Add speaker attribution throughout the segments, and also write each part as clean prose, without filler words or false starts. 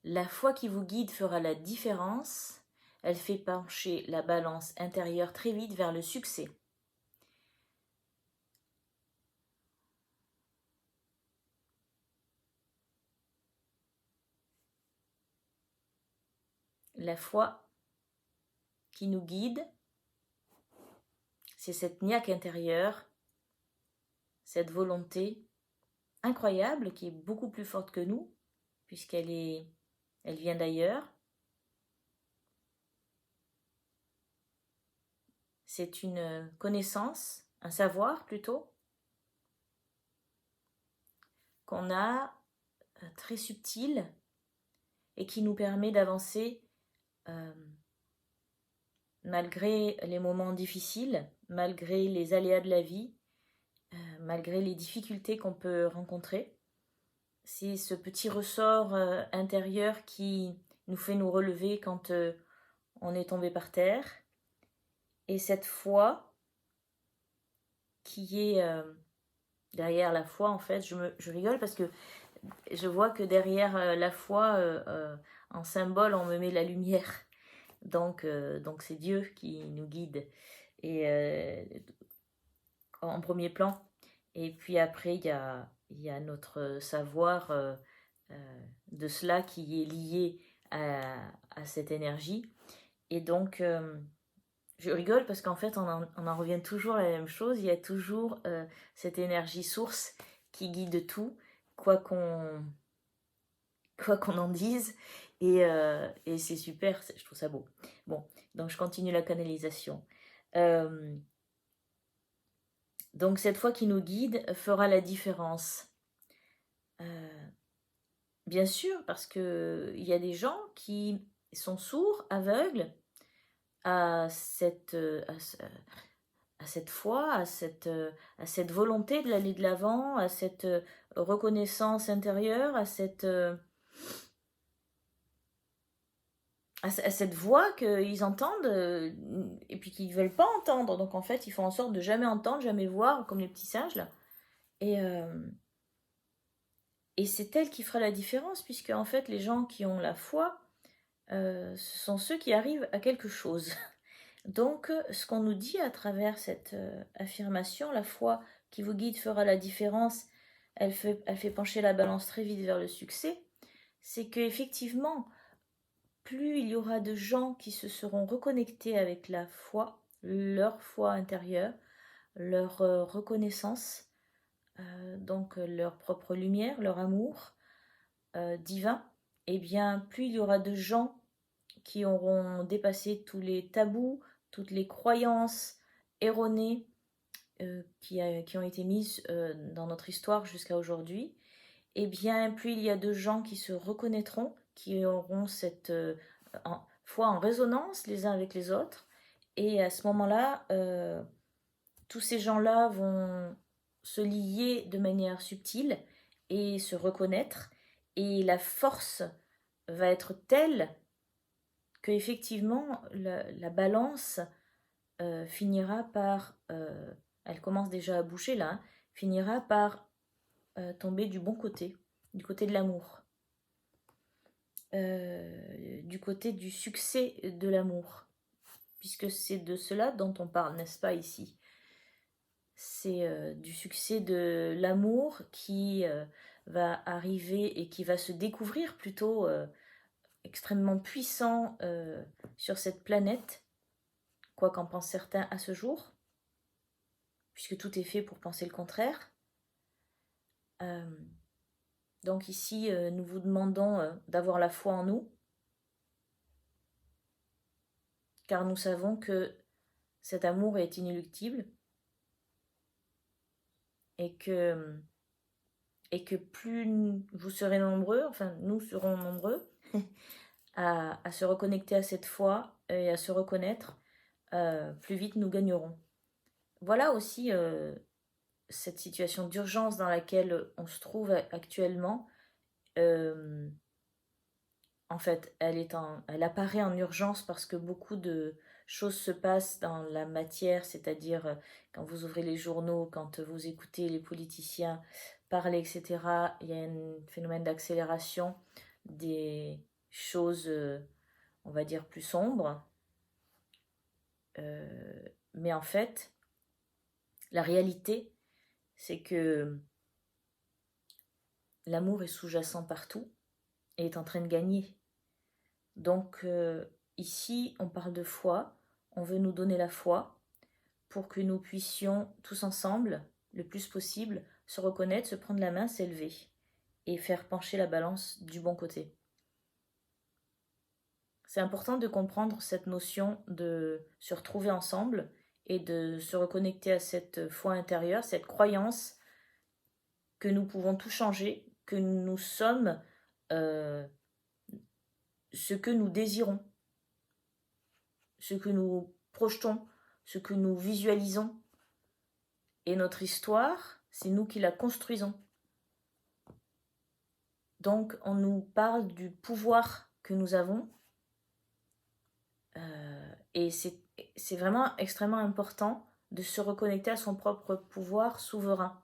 Speaker 1: La foi qui vous guide fera la différence. Elle fait pencher la balance intérieure très vite vers le succès. La foi qui nous guide, c'est cette niaque intérieure, cette volonté incroyable qui est beaucoup plus forte que nous, puisqu'elle vient d'ailleurs. C'est une connaissance, un savoir plutôt, qu'on a très subtil et qui nous permet d'avancer malgré les moments difficiles, malgré les aléas de la vie, malgré les difficultés qu'on peut rencontrer. C'est ce petit ressort intérieur qui nous fait nous relever quand on est tombé par terre. Et cette foi qui est derrière la foi, en fait, je rigole parce que je vois que derrière la foi, en symbole, on me met la lumière. Donc c'est Dieu qui nous guide. Et en premier plan. Et puis après, il y a notre savoir de cela qui est lié à cette énergie. Et donc, je rigole parce qu'en fait, on en revient toujours à la même chose. Il y a toujours cette énergie source qui guide tout, quoi qu'on en dise. Et c'est super, je trouve ça beau. Bon, donc je continue la canalisation. Donc cette foi qui nous guide fera la différence. Bien sûr, parce qu'il y a des gens qui sont sourds, aveugles à cette foi, à cette volonté de l'aller de l'avant, à cette reconnaissance intérieure, à cette voix qu'ils entendent et puis qu'ils ne veulent pas entendre. Donc en fait, ils font en sorte de jamais entendre, jamais voir, comme les petits singes là. Et c'est elle qui fera la différence, puisque en fait, les gens qui ont la foi, ce sont ceux qui arrivent à quelque chose. Donc, ce qu'on nous dit à travers cette affirmation, la foi qui vous guide fera la différence, elle fait pencher la balance très vite vers le succès, c'est qu'effectivement, plus il y aura de gens qui se seront reconnectés avec la foi, leur foi intérieure, leur reconnaissance, donc leur propre lumière, leur amour divin, et bien plus il y aura de gens qui auront dépassé tous les tabous, toutes les croyances erronées qui ont été mises dans notre histoire jusqu'à aujourd'hui, et bien plus il y a de gens qui se reconnaîtront, qui auront cette foi en résonance les uns avec les autres, et à ce moment-là, tous ces gens-là vont se lier de manière subtile et se reconnaître, et la force va être telle que effectivement la balance finira par, elle commence déjà à bouger là, finira par tomber du bon côté, du côté de l'amour, du côté du succès de l'amour, puisque c'est de cela dont on parle, n'est-ce pas, ici. C'est du succès de l'amour qui va arriver et qui va se découvrir plutôt extrêmement puissant sur cette planète, quoi qu'en pensent certains à ce jour, puisque tout est fait pour penser le contraire. Donc ici, nous vous demandons d'avoir la foi en nous, car nous savons que cet amour est inéluctible et que plus vous serez nombreux, enfin nous serons nombreux, à se reconnecter à cette foi et à se reconnaître, plus vite nous gagnerons. Voilà aussi cette situation d'urgence dans laquelle on se trouve actuellement. En fait, elle apparaît en urgence parce que beaucoup de choses se passent dans la matière, c'est-à-dire quand vous ouvrez les journaux, quand vous écoutez les politiciens parler, etc., il y a un phénomène d'accélération des choses, on va dire, plus sombres. Mais en fait, la réalité, c'est que l'amour est sous-jacent partout et est en train de gagner. Donc ici, on parle de foi, on veut nous donner la foi pour que nous puissions tous ensemble, le plus possible, se reconnaître, se prendre la main, s'élever et faire pencher la balance du bon côté. C'est important de comprendre cette notion de se retrouver ensemble et de se reconnecter à cette foi intérieure, cette croyance que nous pouvons tout changer, que nous sommes ce que nous désirons, ce que nous projetons, ce que nous visualisons. Et notre histoire, c'est nous qui la construisons. Donc on nous parle du pouvoir que nous avons. Et c'est vraiment extrêmement important de se reconnecter à son propre pouvoir souverain.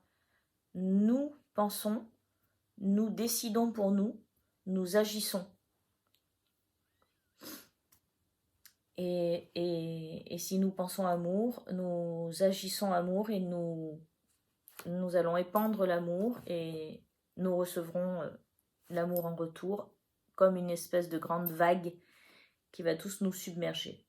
Speaker 1: Nous pensons, nous décidons pour nous, nous agissons. Et si nous pensons amour, nous agissons amour et nous allons épandre l'amour et nous recevrons l'amour en retour comme une espèce de grande vague qui va tous nous submerger.